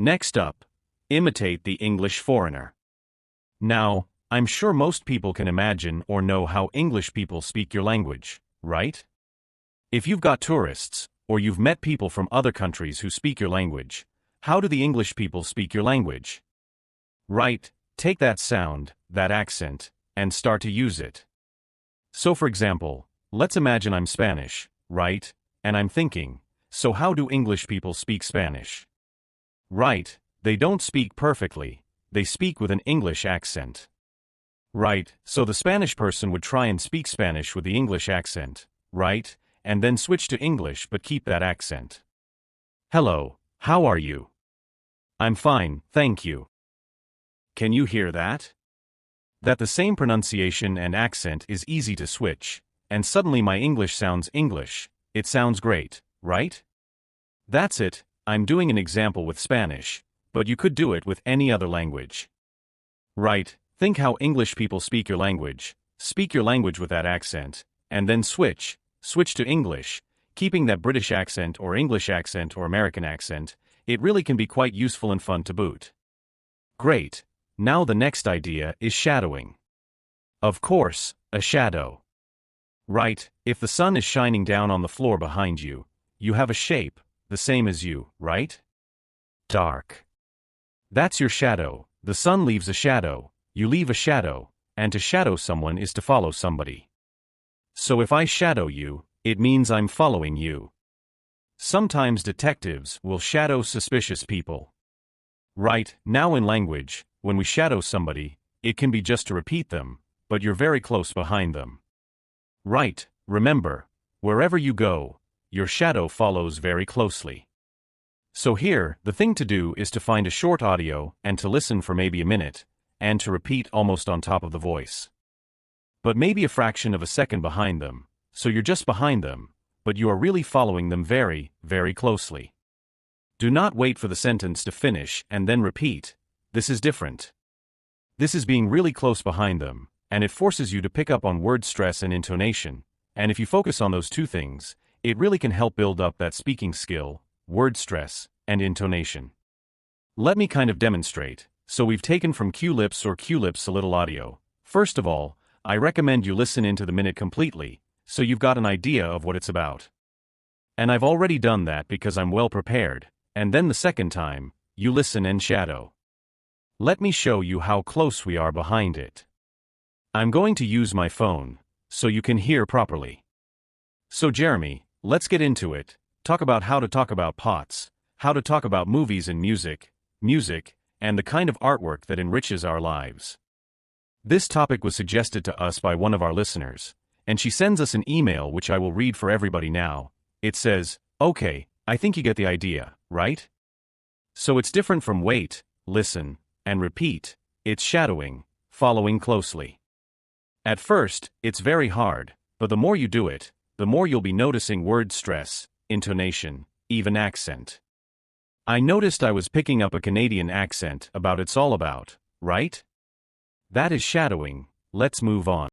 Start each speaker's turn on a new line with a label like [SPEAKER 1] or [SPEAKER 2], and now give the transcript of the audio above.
[SPEAKER 1] Next up, imitate the English foreigner. Now, I'm sure most people can imagine or know how English people speak your language, right? If you've got tourists, or you've met people from other countries who speak your language, how do the English people speak your language? Right, take that sound, that accent, and start to use it. So for example, let's imagine I'm Spanish, right? And I'm thinking, so how do English people speak Spanish? Right, they don't speak perfectly, they speak with an English accent. Right, so the Spanish person would try and speak Spanish with the English accent, right? And then switch to English but keep that accent. Hello, how are you? I'm fine, thank you. Can you hear that? That the same pronunciation and accent is easy to switch, and suddenly my English sounds English. It sounds great, right? That's it, I'm doing an example with Spanish, but you could do it with any other language. Right, think how English people speak your language with that accent, and then switch to English, keeping that British accent or English accent or American accent. It really can be quite useful and fun to boot. Great, now the next idea is shadowing. Of course, a shadow. Right, if the sun is shining down on the floor behind you, you have a shape, the same as you, right? Dark. That's your shadow, the sun leaves a shadow, you leave a shadow, and to shadow someone is to follow somebody. So if I shadow you, it means I'm following you. Sometimes detectives will shadow suspicious people. Right, now in language, when we shadow somebody, it can be just to repeat them, but you're very close behind them. Right, remember, wherever you go, your shadow follows very closely. So here, the thing to do is to find a short audio and to listen for maybe a minute, and to repeat almost on top of the voice. But maybe a fraction of a second behind them, so you're just behind them, but you are really following them very, very closely. Do not wait for the sentence to finish and then repeat. This is different. This is being really close behind them, and it forces you to pick up on word stress and intonation, and if you focus on those two things, it really can help build up that speaking skill, word stress, and intonation. Let me kind of demonstrate. So we've taken from QLips or QLips a little audio. First of all, I recommend you listen into the minute completely, so you've got an idea of what it's about. And I've already done that because I'm well prepared, and then the second time, you listen and shadow. Let me show you how close we are behind it. I'm going to use my phone, so you can hear properly. So Jeremy, let's get into it. Talk about how to talk about pots, how to talk about movies and music, and the kind of artwork that enriches our lives. This topic was suggested to us by one of our listeners, and she sends us an email which I will read for everybody now. It says, okay, I think you get the idea, right? So it's different from wait, listen, and repeat. It's shadowing, following closely. At first, it's very hard, but the more you do it, the more you'll be noticing word stress, intonation, even accent. I noticed I was picking up a Canadian accent about it's all about, right? That is shadowing. Let's move on.